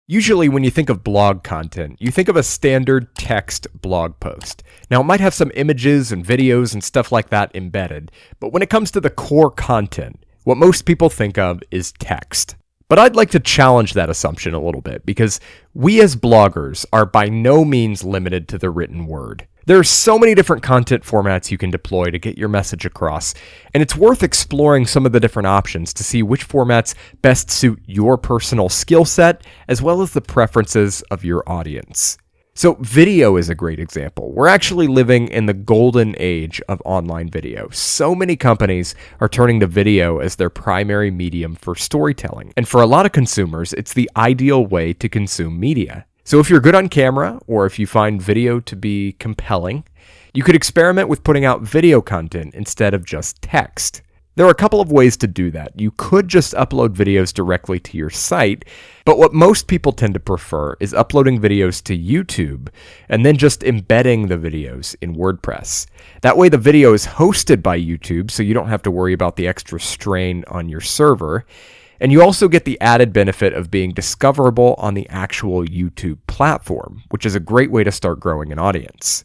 Usually when you think of blog content, you think of a standard text blog post. Now it might have some images and videos and stuff like that embedded, but when it comes to the core content, what most people think of is text. But I'd like to challenge that assumption a little bit because we as bloggers are by no means limited to the written word. There are so many different content formats you can deploy to get your message across, and it's worth exploring some of the different options to see which formats best suit your personal skill set as well as the preferences of your audience. So video is a great example. We're actually living in the golden age of online video. So many companies are turning to video as their primary medium for storytelling. And for a lot of consumers, it's the ideal way to consume media. So if you're good on camera, or if you find video to be compelling, you could experiment with putting out video content instead of just text. There are a couple of ways to do that. You could just upload videos directly to your site, but what most people tend to prefer is uploading videos to YouTube and then just embedding the videos in WordPress. That way the video is hosted by YouTube, so you don't have to worry about the extra strain on your server. And you also get the added benefit of being discoverable on the actual YouTube platform, which is a great way to start growing an audience.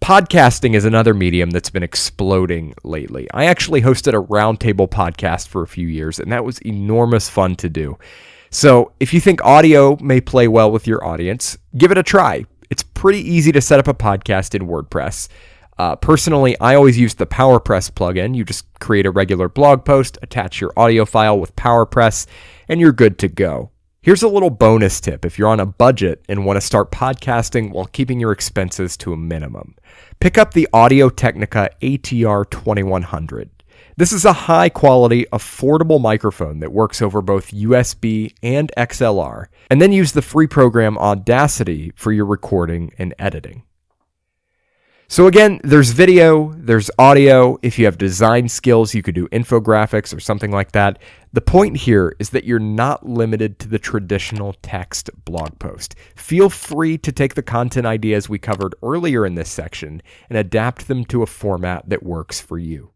Podcasting is another medium that's been exploding lately. I actually hosted a roundtable podcast for a few years, and that was enormous fun to do. So if you think audio may play well with your audience, give it a try. It's pretty easy to set up a podcast in WordPress. Personally, I always use the PowerPress plugin. You just create a regular blog post, attach your audio file with PowerPress, and you're good to go. Here's a little bonus tip if you're on a budget and want to start podcasting while keeping your expenses to a minimum. Pick up the Audio-Technica ATR 2100. This is a high-quality, affordable microphone that works over both USB and XLR, and then use the free program Audacity for your recording and editing. So again, there's video, there's audio. If you have design skills, you could do infographics or something like that. The point here is that you're not limited to the traditional text blog post. Feel free to take the content ideas we covered earlier in this section and adapt them to a format that works for you.